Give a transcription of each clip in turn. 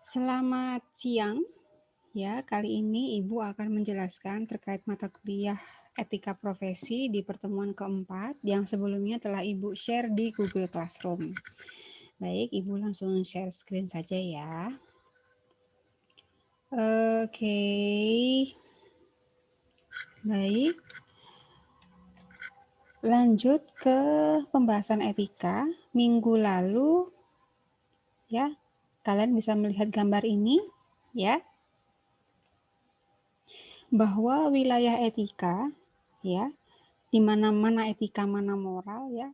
Selamat siang. Ya, kali ini Ibu akan menjelaskan terkait mata kuliah etika profesi di pertemuan keempat yang sebelumnya telah Ibu share di Google Classroom. Baik, Ibu langsung share screen saja ya. Oke. Baik. Lanjut ke pembahasan etika. Minggu lalu ya, kalian bisa melihat gambar ini ya, bahwa wilayah etika ya, di mana etika, mana moral ya.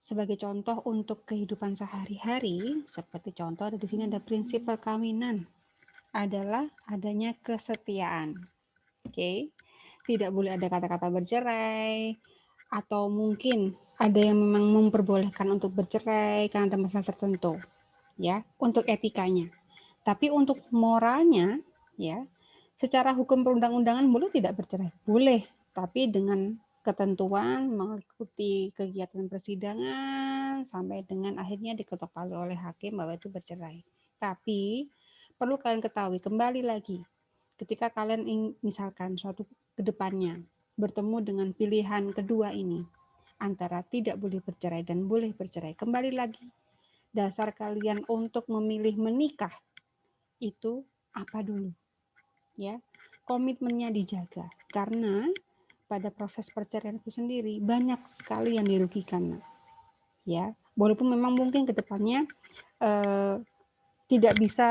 Sebagai contoh untuk kehidupan sehari-hari, seperti contoh di sini ada prinsip perkawinan adalah adanya kesetiaan. Oke. Tidak boleh ada kata-kata bercerai atau mungkin ada yang memang memperbolehkan untuk bercerai karena ada masalah tertentu ya, untuk etikanya. Tapi untuk moralnya ya, secara hukum perundang-undangan boleh tidak bercerai? Boleh, tapi dengan ketentuan mengikuti kegiatan persidangan sampai dengan akhirnya diketok palu oleh hakim bahwa itu bercerai. Tapi perlu kalian ketahui kembali lagi, ketika kalian misalkan suatu kedepannya bertemu dengan pilihan kedua ini antara tidak boleh bercerai dan boleh bercerai, kembali lagi dasar kalian untuk memilih menikah itu apa dulu ya, komitmennya dijaga karena pada proses perceraian itu sendiri banyak sekali yang dirugikan ya, walaupun memang mungkin kedepannya tidak bisa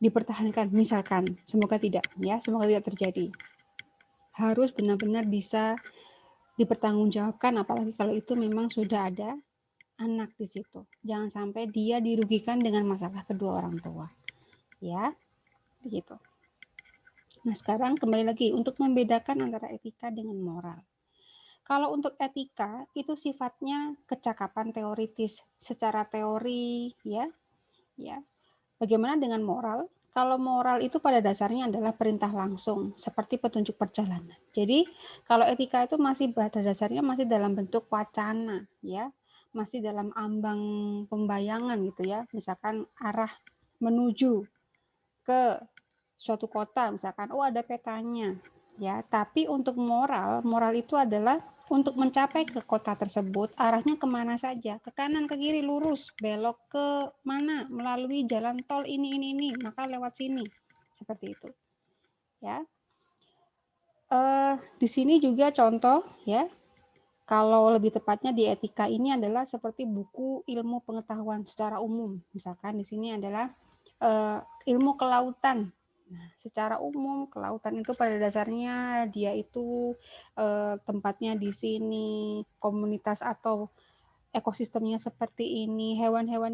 dipertahankan misalkan, semoga tidak ya, semoga tidak terjadi, harus benar-benar bisa dipertanggungjawabkan apalagi kalau itu memang sudah ada anak di situ, jangan sampai dia dirugikan dengan masalah kedua orang tua ya, begitu. Nah, sekarang kembali lagi untuk membedakan antara etika dengan moral. Kalau untuk etika itu sifatnya kecakapan teoritis, secara teori ya. Ya. Bagaimana dengan moral? Kalau moral itu pada dasarnya adalah perintah langsung, seperti petunjuk perjalanan. Jadi, kalau etika itu masih pada dasarnya masih dalam bentuk wacana, ya, masih dalam ambang pembayangan gitu ya. Misalkan arah menuju ke suatu kota misalkan, oh ada petanya ya, tapi untuk moral itu adalah untuk mencapai ke kota tersebut arahnya kemana saja, ke kanan, ke kiri, lurus, belok ke mana, melalui jalan tol ini, maka lewat sini, seperti itu ya. Di sini juga contoh ya, kalau lebih tepatnya di etika ini adalah seperti buku ilmu pengetahuan secara umum, misalkan di sini adalah ilmu kelautan. Nah, secara umum kelautan itu pada dasarnya dia itu tempatnya di sini, komunitas atau ekosistemnya seperti ini, hewan-hewan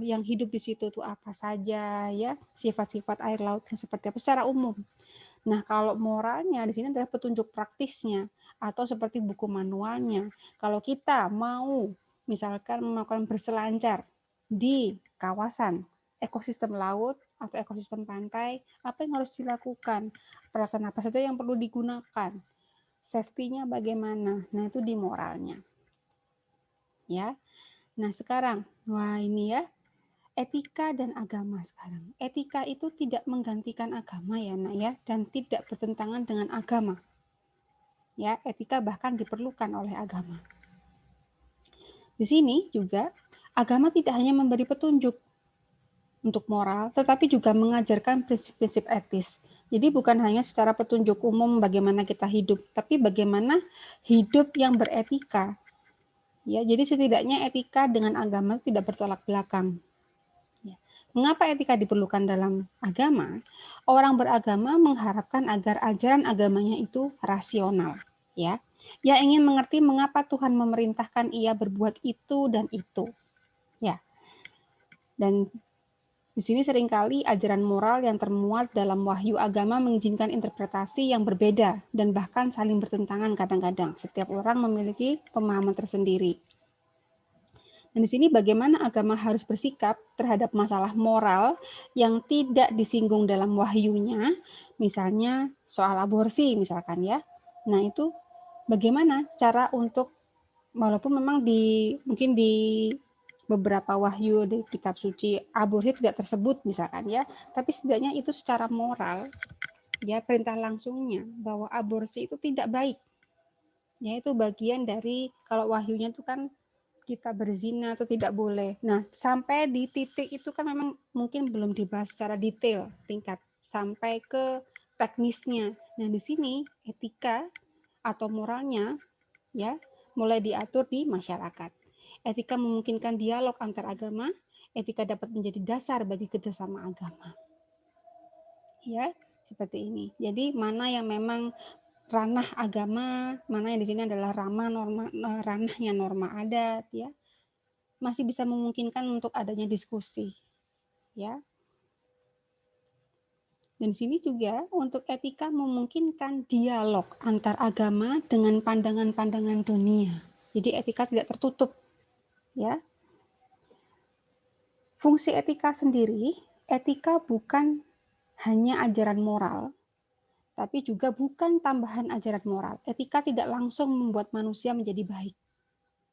yang hidup di situ tuh apa saja ya, sifat-sifat air lautnya seperti apa secara umum. Nah, kalau moralnya di sini adalah petunjuk praktisnya atau seperti buku manualnya. Kalau kita mau misalkan melakukan berselancar di kawasan ekosistem laut atau ekosistem pantai, apa yang harus dilakukan? Peralatan apa saja yang perlu digunakan? Safety-nya bagaimana? Nah, itu di moralnya. Ya. Nah, sekarang, wah ini ya, etika dan agama sekarang. Etika itu tidak menggantikan agama ya, Nak ya, dan tidak bertentangan dengan agama. Ya, etika bahkan diperlukan oleh agama. Di sini juga agama tidak hanya memberi petunjuk untuk moral, tetapi juga mengajarkan prinsip-prinsip etis. Jadi bukan hanya secara petunjuk umum bagaimana kita hidup, tapi bagaimana hidup yang beretika. Ya, jadi setidaknya etika dengan agama tidak bertolak belakang. Mengapa etika diperlukan dalam agama? Orang beragama mengharapkan agar ajaran agamanya itu rasional, ya. Ia ingin mengerti mengapa Tuhan memerintahkan ia berbuat itu dan itu, ya. Dan di sini seringkali ajaran moral yang termuat dalam wahyu agama mengizinkan interpretasi yang berbeda dan bahkan saling bertentangan kadang-kadang. Setiap orang memiliki pemahaman tersendiri. Dan di sini bagaimana agama harus bersikap terhadap masalah moral yang tidak disinggung dalam wahyunya, misalnya soal aborsi misalkan ya. Nah, itu bagaimana cara untuk walaupun memang mungkin di beberapa wahyu di kitab suci aborsi tidak tersebut misalkan ya, tapi setidaknya itu secara moral ya perintah langsungnya bahwa aborsi itu tidak baik. Ya itu bagian dari kalau wahyunya itu kan kita berzina atau tidak boleh. Nah, sampai di titik itu kan memang mungkin belum dibahas secara detail tingkat sampai ke teknisnya. Nah, di sini etika atau moralnya ya mulai diatur di masyarakat. Etika memungkinkan dialog antar agama, etika dapat menjadi dasar bagi kerjasama agama. Ya, seperti ini. Jadi mana yang memang ranah agama, mana yang di sini adalah ranahnya norma adat ya. Masih bisa memungkinkan untuk adanya diskusi ya. Dan di sini juga untuk etika memungkinkan dialog antar agama dengan pandangan-pandangan dunia. Jadi etika tidak tertutup ya. Fungsi etika sendiri, etika bukan hanya ajaran moral, tapi juga bukan tambahan ajaran moral. Etika tidak langsung membuat manusia menjadi baik.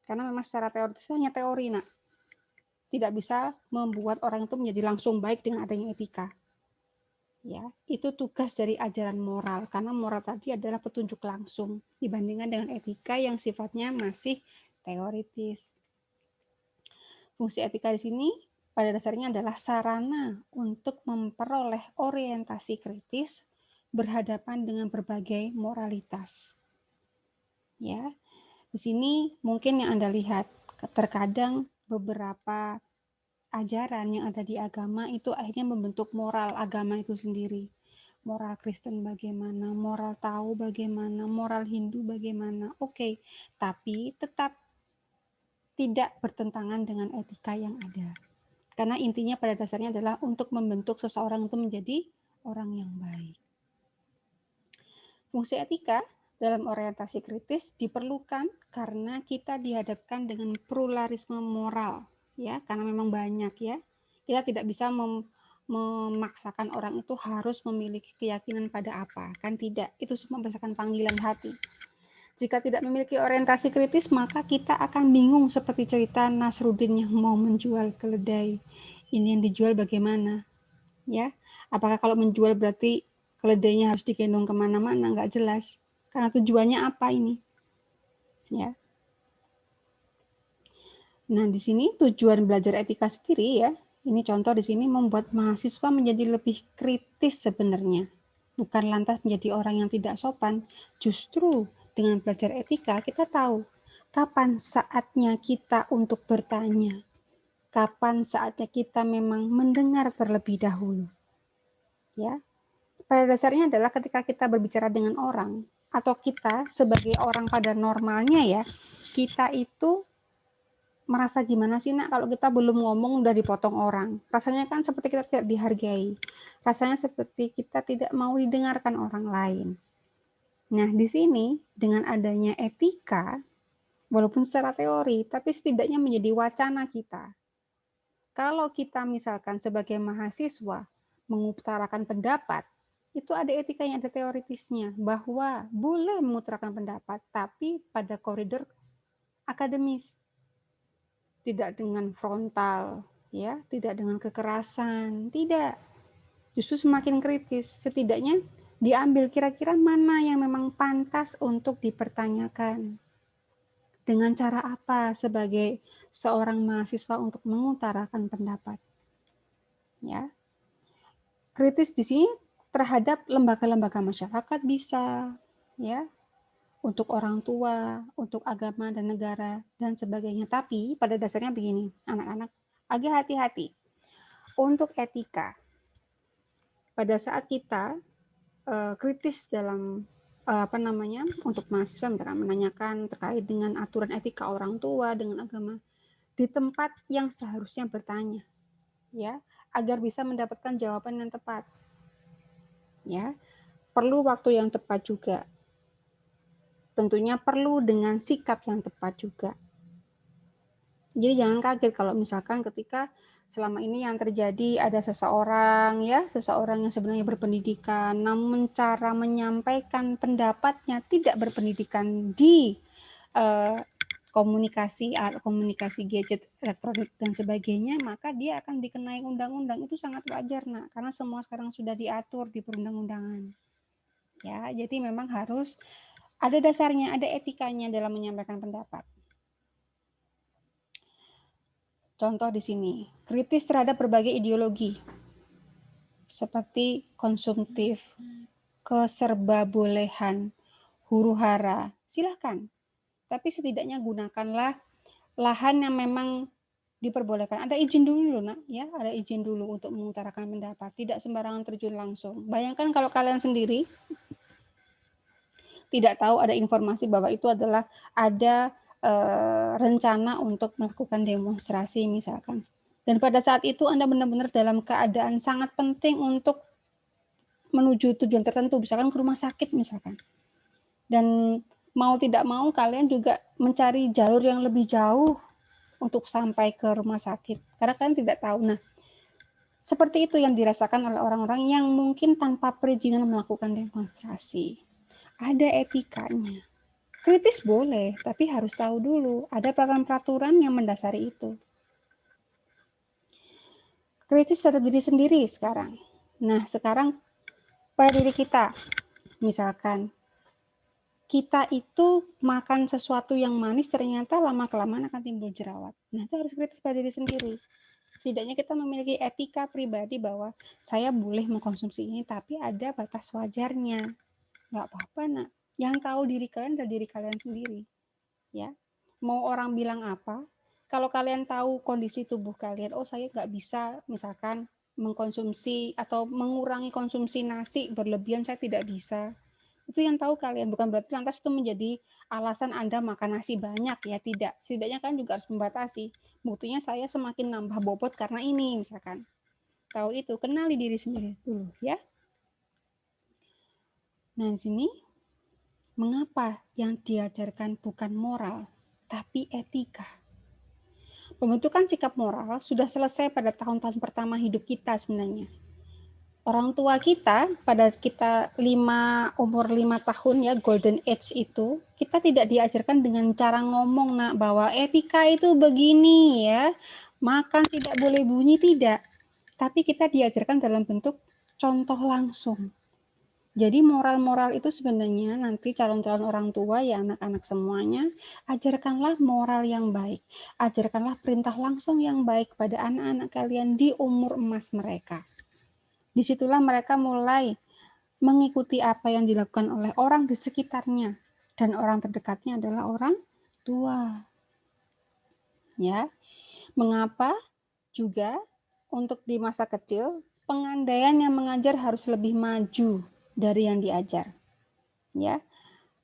Karena memang secara teoritis hanya teori, nak. Tidak bisa membuat orang itu menjadi langsung baik dengan adanya etika. Ya, itu tugas dari ajaran moral, karena moral tadi adalah petunjuk langsung dibandingkan dengan etika yang sifatnya masih teoritis. Fungsi etika di sini pada dasarnya adalah sarana untuk memperoleh orientasi kritis berhadapan dengan berbagai moralitas. Ya, di sini mungkin yang Anda lihat terkadang beberapa ajaran yang ada di agama itu akhirnya membentuk moral agama itu sendiri. Moral Kristen bagaimana, moral Tao bagaimana, moral Hindu bagaimana. Oke, tapi tetap tidak bertentangan dengan etika yang ada. Karena intinya pada dasarnya adalah untuk membentuk seseorang itu menjadi orang yang baik. Fungsi etika dalam orientasi kritis diperlukan karena kita dihadapkan dengan pluralisme moral, ya, karena memang banyak ya. Kita tidak bisa memaksakan orang itu harus memiliki keyakinan pada apa, kan tidak. Itu semua berdasarkan panggilan hati. Jika tidak memiliki orientasi kritis, maka kita akan bingung seperti cerita Nasruddin yang mau menjual keledai. Ini yang dijual bagaimana? Ya, apakah kalau menjual berarti keledainya harus digendong kemana-mana? Nggak jelas. Karena tujuannya apa ini? Ya. Nah, di sini tujuan belajar etika sendiri ya. Ini contoh di sini membuat mahasiswa menjadi lebih kritis sebenarnya. Bukan lantas menjadi orang yang tidak sopan. Justru dengan belajar etika kita tahu kapan saatnya kita untuk bertanya. Kapan saatnya kita memang mendengar terlebih dahulu. Ya. Pada dasarnya adalah ketika kita berbicara dengan orang atau kita sebagai orang pada normalnya ya, kita itu merasa gimana sih nak kalau kita belum ngomong udah dipotong orang. Rasanya kan seperti kita tidak dihargai. Rasanya seperti kita tidak mau didengarkan orang lain. Nah, di sini dengan adanya etika, walaupun secara teori, tapi setidaknya menjadi wacana kita. Kalau kita misalkan sebagai mahasiswa mengutarakan pendapat, itu ada etika yang ada teoritisnya, bahwa boleh mengutarakan pendapat, tapi pada koridor akademis. Tidak dengan frontal, ya, tidak dengan kekerasan, tidak. Justru semakin kritis, setidaknya diambil kira-kira mana yang memang pantas untuk dipertanyakan. Dengan cara apa sebagai seorang mahasiswa untuk mengutarakan pendapat. Ya. Kritis di sini terhadap lembaga-lembaga masyarakat bisa, ya, untuk orang tua, untuk agama dan negara, dan sebagainya. Tapi pada dasarnya begini, anak-anak, agak hati-hati. Untuk etika, pada saat kita kritis dalam untuk mahasiswa misalkan menanyakan terkait dengan aturan etika orang tua dengan agama di tempat yang seharusnya bertanya, ya, agar bisa mendapatkan jawaban yang tepat. Ya, perlu waktu yang tepat juga. Tentunya perlu dengan sikap yang tepat juga. Jadi jangan kaget kalau misalkan ketika selama ini yang terjadi ada seseorang yang sebenarnya berpendidikan, namun cara menyampaikan pendapatnya tidak berpendidikan di komunikasi gadget elektronik dan sebagainya, maka dia akan dikenai undang-undang. Itu sangat wajar, Nak, karena semua sekarang sudah diatur di perundang-undangan. Ya, jadi memang harus ada dasarnya, ada etikanya dalam menyampaikan pendapat. Contoh di sini, kritis terhadap berbagai ideologi seperti konsumtif, keserbabolehan, huru-hara, silahkan. Tapi setidaknya gunakanlah lahan yang memang diperbolehkan. Ada izin dulu, Nak, ya, ada izin dulu untuk mengutarakan pendapat. Tidak sembarangan terjun langsung. Bayangkan kalau kalian sendiri tidak tahu ada informasi bahwa itu adalah ada rencana untuk melakukan demonstrasi misalkan. Dan pada saat itu Anda benar-benar dalam keadaan sangat penting untuk menuju tujuan tertentu, misalkan ke rumah sakit misalkan. Dan mau tidak mau kalian juga mencari jalur yang lebih jauh untuk sampai ke rumah sakit. Karena kalian tidak tahu. Nah, seperti itu yang dirasakan oleh orang-orang yang mungkin tanpa perizinan melakukan demonstrasi. Ada etikanya. Kritis boleh, tapi harus tahu dulu. Ada peraturan-peraturan yang mendasari itu. Kritis terhadap diri sendiri sekarang. Nah, sekarang pada diri kita. Misalkan, kita itu makan sesuatu yang manis ternyata lama-kelamaan akan timbul jerawat. Nah, itu harus kritis pada diri sendiri. Setidaknya kita memiliki etika pribadi bahwa saya boleh mengkonsumsi ini, tapi ada batas wajarnya. Nggak apa-apa, Nak. Yang tahu diri kalian adalah diri kalian sendiri. Ya, mau orang bilang apa, kalau kalian tahu kondisi tubuh kalian, oh saya nggak bisa misalkan mengkonsumsi atau mengurangi konsumsi nasi berlebihan, saya tidak bisa. Itu yang tahu kalian, bukan berarti lantas itu menjadi alasan Anda makan nasi banyak, ya tidak. Setidaknya kalian juga harus membatasi. Buktinya saya semakin nambah bobot karena ini misalkan. Tahu itu, kenali diri sendiri dulu ya. Nah, di sini mengapa yang diajarkan bukan moral, tapi etika? Pembentukan sikap moral sudah selesai pada tahun-tahun pertama hidup kita sebenarnya. Orang tua kita pada kita umur 5 tahun ya, golden age itu, kita tidak diajarkan dengan cara ngomong, Nak, bahwa etika itu begini ya, makan tidak boleh bunyi, tidak. Tapi kita diajarkan dalam bentuk contoh langsung. Jadi moral-moral itu sebenarnya nanti calon-calon orang tua ya anak-anak semuanya, ajarkanlah moral yang baik. Ajarkanlah perintah langsung yang baik pada anak-anak kalian di umur emas mereka. Disitulah mereka mulai mengikuti apa yang dilakukan oleh orang di sekitarnya. Dan orang terdekatnya adalah orang tua. Ya, mengapa juga untuk di masa kecil, pengandaian yang mengajar harus lebih maju dari yang diajar. Ya,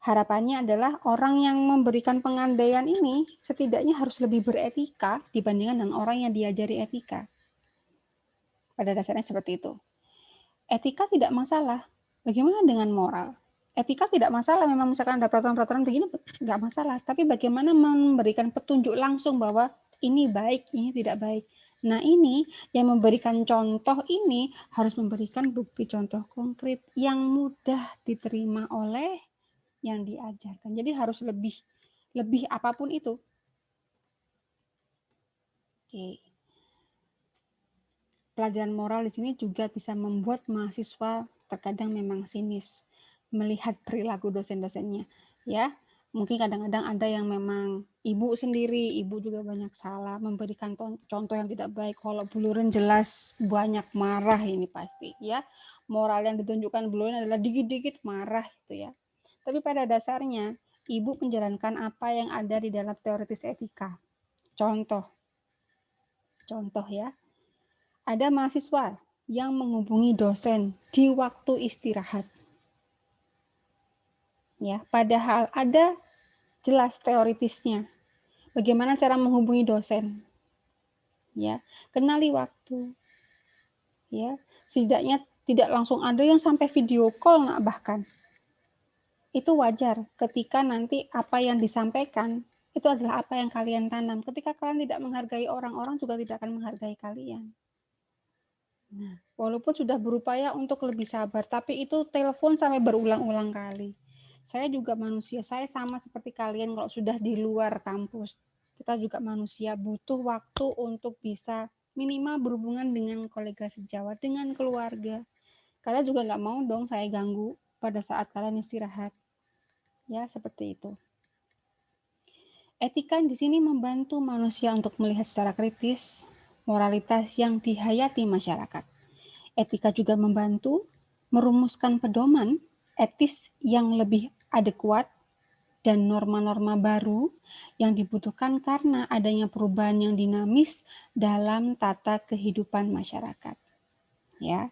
harapannya adalah orang yang memberikan pengandaian ini setidaknya harus lebih beretika dibandingkan dengan orang yang diajari etika. Pada dasarnya seperti itu. Etika tidak masalah. Bagaimana dengan moral? Etika tidak masalah, memang misalkan ada peraturan-peraturan begini nggak masalah. Tapi bagaimana memberikan petunjuk langsung bahwa ini baik, ini tidak baik. Nah, ini yang memberikan contoh ini harus memberikan bukti contoh konkret yang mudah diterima oleh yang diajarkan. Jadi harus lebih apapun itu. Oke. Pelajaran moral di sini juga bisa membuat mahasiswa terkadang memang sinis melihat perilaku dosen-dosennya. Ya, mungkin kadang-kadang ada yang memang ibu sendiri, ibu juga banyak salah, memberikan contoh yang tidak baik. Kalau buluren jelas banyak marah ini pasti, ya. Moral yang ditunjukkan buluren adalah dikit-dikit marah gitu ya. Tapi pada dasarnya ibu menjalankan apa yang ada di dalam teoritis etika. Contoh ya. Ada mahasiswa yang menghubungi dosen di waktu istirahat. Ya, padahal ada jelas teoritisnya. Bagaimana cara menghubungi dosen? Ya, kenali waktu. Ya, setidaknya tidak langsung ada yang sampai video call, nah, bahkan. Itu wajar ketika nanti apa yang disampaikan itu adalah apa yang kalian tanam. Ketika kalian tidak menghargai orang juga tidak akan menghargai kalian. Nah, walaupun sudah berupaya untuk lebih sabar, tapi itu telepon sampai berulang-ulang kali. Saya juga manusia, saya sama seperti kalian kalau sudah di luar kampus. Kita juga manusia, butuh waktu untuk bisa minimal berhubungan dengan kolega sejawat, dengan keluarga. Kalian juga nggak mau dong saya ganggu pada saat kalian istirahat. Ya, seperti itu. Etika di sini membantu manusia untuk melihat secara kritis moralitas yang dihayati masyarakat. Etika juga membantu merumuskan pedoman etis yang lebih adekuat dan norma-norma baru yang dibutuhkan karena adanya perubahan yang dinamis dalam tata kehidupan masyarakat. Ya,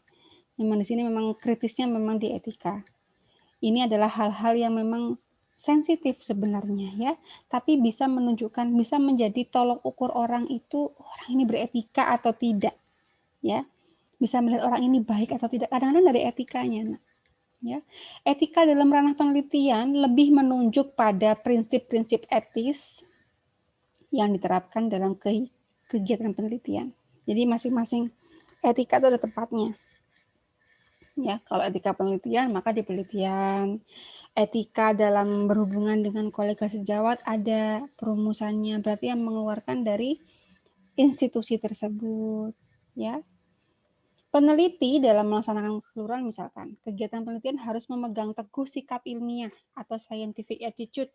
memang di sini memang kritisnya memang di etika. Ini adalah hal-hal yang memang sensitif sebenarnya ya, tapi bisa menunjukkan, bisa menjadi tolok ukur orang itu, orang ini beretika atau tidak, ya. Bisa melihat orang ini baik atau tidak, kadang-kadang dari etikanya. Ya. Etika dalam ranah penelitian lebih menunjuk pada prinsip-prinsip etis yang diterapkan dalam kegiatan penelitian. Jadi masing-masing etika itu ada tempatnya. Ya, kalau etika penelitian maka di penelitian, etika dalam berhubungan dengan kolega sejawat ada perumusannya, berarti yang mengeluarkan dari institusi tersebut, ya. Peneliti dalam melaksanakan keseluruhan misalkan, kegiatan penelitian harus memegang teguh sikap ilmiah atau scientific attitude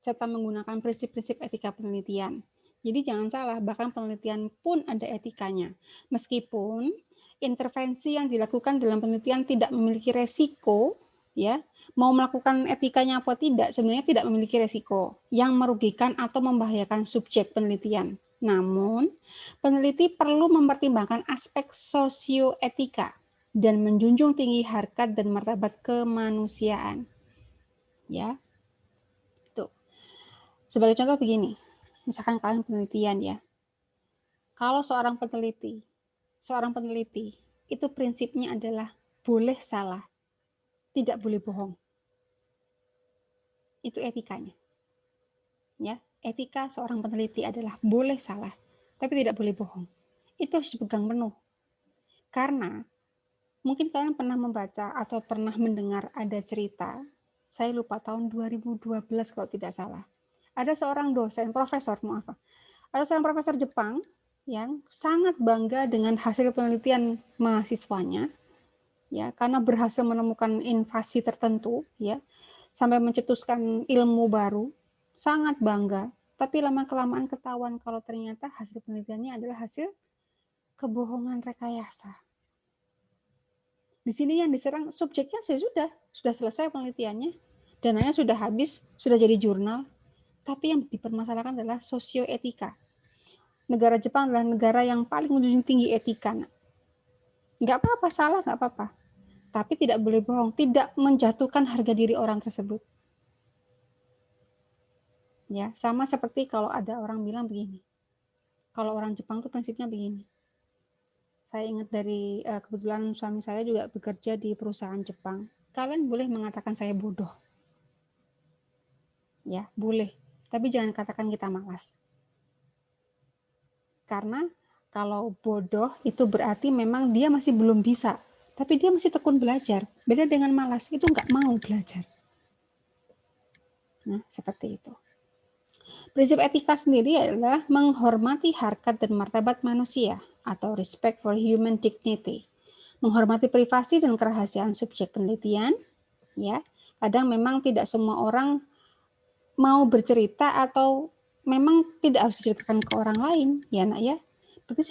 serta menggunakan prinsip-prinsip etika penelitian. Jadi jangan salah, bahkan penelitian pun ada etikanya. Meskipun intervensi yang dilakukan dalam penelitian tidak memiliki resiko, ya, mau melakukan etikanya apa tidak, sebenarnya tidak memiliki resiko yang merugikan atau membahayakan subjek penelitian. Namun, peneliti perlu mempertimbangkan aspek sosioetika dan menjunjung tinggi harkat dan martabat kemanusiaan. Ya. Tuh. Sebagai contoh begini. Misalkan kalian penelitian ya. Kalau seorang peneliti itu prinsipnya adalah boleh salah, tidak boleh bohong. Itu etikanya. Ya, etika seorang peneliti adalah boleh salah, tapi tidak boleh bohong. Itu harus dipegang penuh. Karena mungkin kalian pernah membaca atau pernah mendengar ada cerita, saya lupa tahun 2012 kalau tidak salah. Ada seorang dosen, profesor, ada seorang profesor Jepang yang sangat bangga dengan hasil penelitian mahasiswanya, ya, karena berhasil menemukan invasi tertentu, ya, sampai mencetuskan ilmu baru, sangat bangga. Tapi lama-kelamaan ketahuan kalau ternyata hasil penelitiannya adalah hasil kebohongan rekayasa. Di sini yang diserang subjeknya sudah selesai penelitiannya, dananya sudah habis, sudah jadi jurnal, tapi yang dipermasalahkan adalah sosioetika. Negara Jepang adalah negara yang paling menjunjung tinggi etika. Nggak apa-apa, salah nggak apa-apa. Tapi tidak boleh bohong, tidak menjatuhkan harga diri orang tersebut. Ya, sama seperti kalau ada orang bilang begini. Kalau orang Jepang tuh prinsipnya begini. Saya ingat dari kebetulan suami saya juga bekerja di perusahaan Jepang. Kalian boleh mengatakan saya bodoh. Ya, boleh. Tapi jangan katakan kita malas. Karena kalau bodoh itu berarti memang dia masih belum bisa. Tapi dia masih tekun belajar. Beda dengan malas, itu nggak mau belajar. Nah, seperti itu. Prinsip etika sendiri adalah menghormati harkat dan martabat manusia atau respect for human dignity. Menghormati privasi dan kerahasiaan subjek penelitian, ya. Kadang memang tidak semua orang mau bercerita atau memang tidak harus diceritakan ke orang lain, ya nak ya. Berarti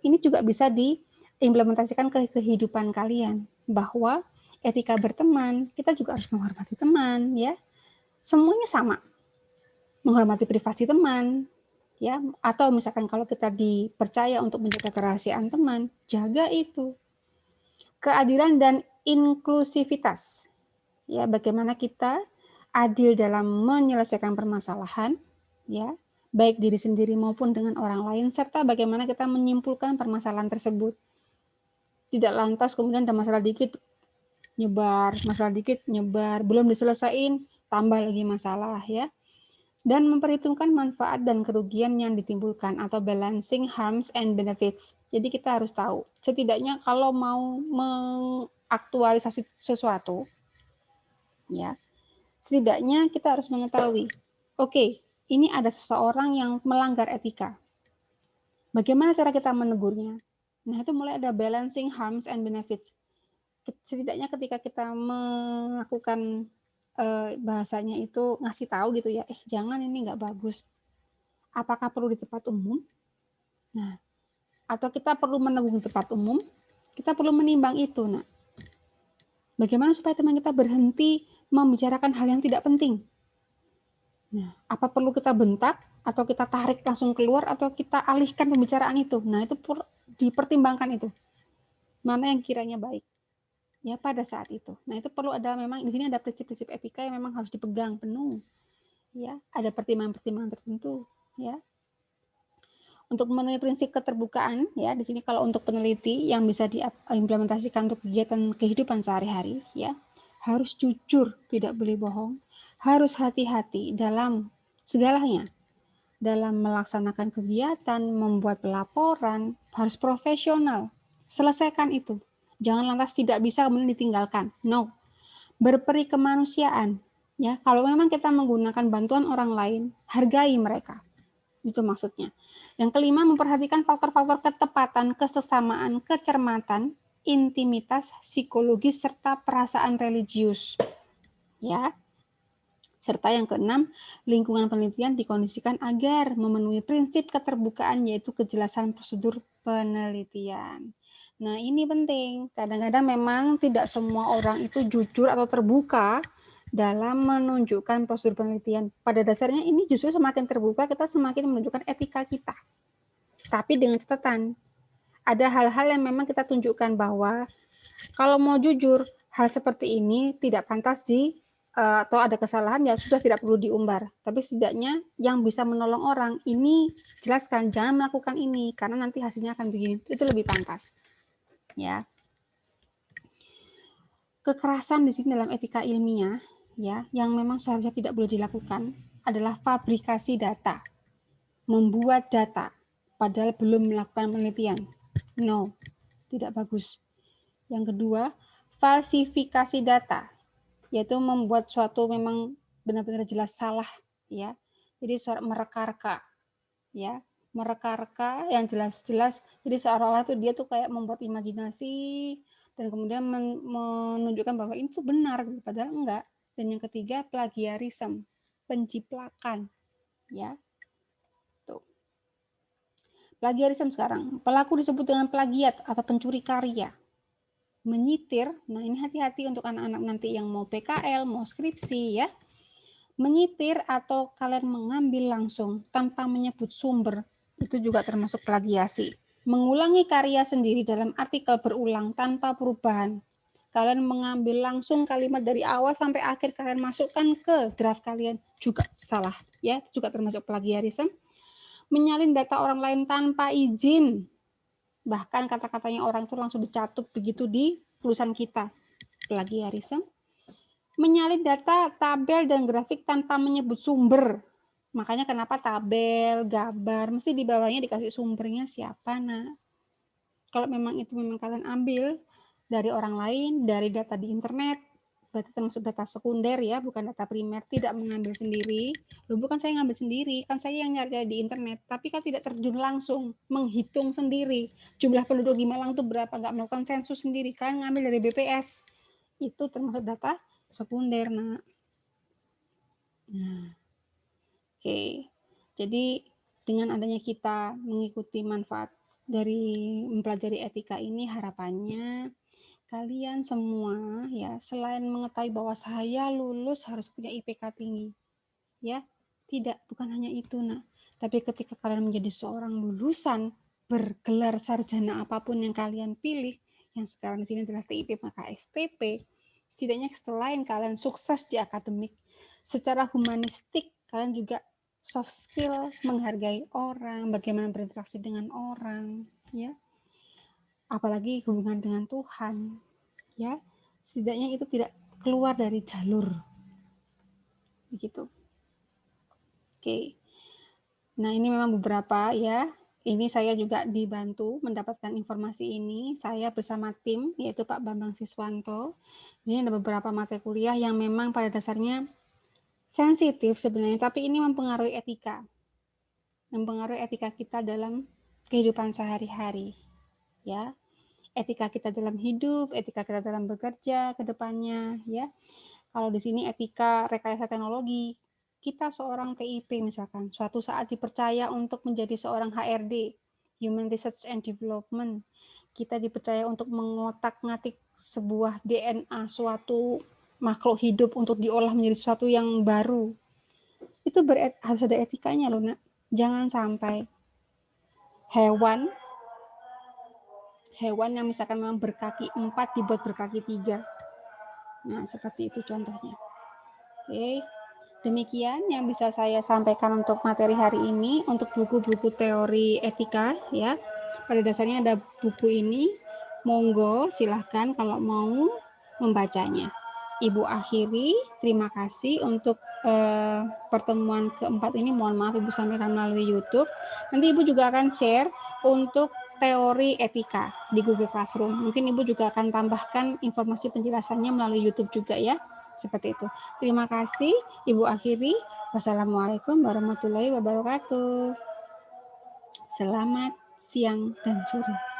ini juga bisa diimplementasikan ke kehidupan kalian bahwa etika berteman, kita juga harus menghormati teman, ya. Semuanya sama. Menghormati privasi teman, ya, atau misalkan kalau kita dipercaya untuk menjaga kerahasiaan teman, jaga itu. Keadilan dan inklusivitas. Ya, bagaimana kita adil dalam menyelesaikan permasalahan, ya, baik diri sendiri maupun dengan orang lain, serta bagaimana kita menyimpulkan permasalahan tersebut. Tidak lantas kemudian ada masalah dikit nyebar, belum diselesain, tambah lagi masalah, ya. Dan memperhitungkan manfaat dan kerugian yang ditimbulkan atau balancing harms and benefits. Jadi kita harus tahu, setidaknya kalau mau mengaktualisasi sesuatu, ya, Setidaknya kita harus mengetahui, oke, ini ada seseorang yang melanggar etika. Bagaimana cara kita menegurnya? Nah, itu mulai ada balancing harms and benefits. Setidaknya ketika kita melakukan bahasanya itu ngasih tahu gitu ya, jangan, ini nggak bagus. Apakah perlu di tempat umum? Nah, atau kita perlu menegur di tempat umum? Kita perlu menimbang itu. Nah, bagaimana supaya teman kita berhenti membicarakan hal yang tidak penting? Nah, apa perlu kita bentak atau kita tarik langsung keluar atau kita alihkan pembicaraan itu? Nah, itu dipertimbangkan itu. Mana yang kiranya baik ya pada saat itu. Nah, itu perlu ada, memang di sini ada prinsip-prinsip etika yang memang harus dipegang penuh. Ya, ada pertimbangan-pertimbangan tertentu, ya. Untuk memenuhi prinsip keterbukaan, ya, di sini kalau untuk peneliti yang bisa diimplementasikan untuk kegiatan kehidupan sehari-hari, ya, harus jujur, tidak boleh bohong, harus hati-hati dalam segalanya, dalam melaksanakan kegiatan, membuat laporan, harus profesional, selesaikan itu. Jangan lantas tidak bisa kemudian ditinggalkan. No. Berperi kemanusiaan, ya. Kalau memang kita menggunakan bantuan orang lain, hargai mereka. Itu maksudnya. Yang kelima, memperhatikan faktor-faktor ketepatan, kesesamaan, kecermatan, intimitas, psikologis, serta perasaan religius. Ya. Serta yang keenam, lingkungan penelitian dikondisikan agar memenuhi prinsip keterbukaan, yaitu kejelasan prosedur penelitian. Nah, ini penting. Kadang-kadang memang tidak semua orang itu jujur atau terbuka dalam menunjukkan prosedur penelitian. Pada dasarnya ini justru semakin terbuka, kita semakin menunjukkan etika kita. Tapi dengan catatan, ada hal-hal yang memang kita tunjukkan bahwa kalau mau jujur, hal seperti ini tidak pantas atau ada kesalahan, ya sudah tidak perlu diumbar. Tapi setidaknya yang bisa menolong orang, ini jelaskan, jangan melakukan ini, karena nanti hasilnya akan begini. Itu lebih pantas. Ya. Kekerasan di sini dalam etika ilmiah, ya, yang memang seharusnya tidak boleh dilakukan adalah fabrikasi data, membuat data padahal belum melakukan penelitian. No, tidak bagus. Yang kedua, falsifikasi data, yaitu membuat suatu memang benar-benar jelas salah, ya. Jadi mereka-reka, ya, mereka-reka yang jelas-jelas. Jadi seolah-olah tuh dia tuh kayak membuat imajinasi dan kemudian menunjukkan bahwa ini tuh benar, padahal enggak. Dan yang ketiga, plagiarisme, penciplakan, ya. Tuh. Plagiarisme sekarang, pelaku disebut dengan plagiat atau pencuri karya. Menyitir, nah ini hati-hati untuk anak-anak nanti yang mau PKL, mau skripsi, ya. Menyitir atau kalian mengambil langsung tanpa menyebut sumber, itu juga termasuk plagiasi. Mengulangi karya sendiri dalam artikel berulang tanpa perubahan. Kalian mengambil langsung kalimat dari awal sampai akhir, kalian masukkan ke draft kalian, juga salah, ya, juga termasuk plagiarisme. Menyalin data orang lain tanpa izin, bahkan kata-katanya orang itu langsung dicatut begitu di tulisan kita, plagiarisme. Menyalin data, tabel, dan grafik tanpa menyebut sumber. Makanya kenapa tabel, gambar, mesti di bawahnya dikasih sumbernya siapa, nak. Kalau memang itu memang kalian ambil dari orang lain, dari data di internet, berarti termasuk data sekunder, ya, bukan data primer. Tidak mengambil sendiri. Loh, bukan saya ngambil sendiri, kan saya yang nyari di internet. Tapi kan tidak terjun langsung, menghitung sendiri. Jumlah penduduk di Malang itu berapa, nggak melakukan sensus sendiri. Kalian ngambil dari BPS. Itu termasuk data sekunder, nak. Nah, oke. Jadi dengan adanya kita mengikuti manfaat dari mempelajari etika ini, harapannya kalian semua, ya, selain mengetahui bahwa saya lulus harus punya IPK tinggi, ya, tidak, bukan hanya itu, nak. Tapi ketika kalian menjadi seorang lulusan bergelar sarjana apapun yang kalian pilih, yang sekarang di sini adalah TIP maka STP, setidaknya selain kalian sukses di akademik, secara humanistik kalian juga soft skill, menghargai orang, bagaimana berinteraksi dengan orang, ya, apalagi hubungan dengan Tuhan, ya, setidaknya itu tidak keluar dari jalur, begitu. Oke. Nah, ini memang beberapa, ya. Ini saya juga dibantu mendapatkan informasi ini. Saya bersama tim, yaitu Pak Bambang Siswanto. Ini ada beberapa materi kuliah yang memang pada dasarnya sensitif sebenarnya, tapi ini mempengaruhi etika. Mempengaruhi etika kita dalam kehidupan sehari-hari, ya. Etika kita dalam hidup, etika kita dalam bekerja ke depannya, ya. Kalau di sini etika rekayasa teknologi, kita seorang TIP misalkan, suatu saat dipercaya untuk menjadi seorang HRD, Human Research and Development. Kita dipercaya untuk mengotak-ngatik sebuah DNA suatu makhluk hidup untuk diolah menjadi sesuatu yang baru. Itu harus ada etikanya loh, Nak. Jangan sampai hewan yang misalkan memang berkaki 4 dibuat berkaki 3. Nah, seperti itu contohnya. Oke. Demikian yang bisa saya sampaikan untuk materi hari ini untuk buku-buku teori etika ya. Pada dasarnya ada buku ini. Monggo silahkan kalau mau membacanya. Ibu akhiri, terima kasih untuk pertemuan keempat ini. Mohon maaf Ibu sampaikan melalui YouTube. Nanti Ibu juga akan share untuk teori etika di Google Classroom. Mungkin Ibu juga akan tambahkan informasi penjelasannya melalui YouTube juga ya. Seperti itu. Terima kasih. Ibu akhiri. Wassalamualaikum warahmatullahi wabarakatuh. Selamat siang dan sore.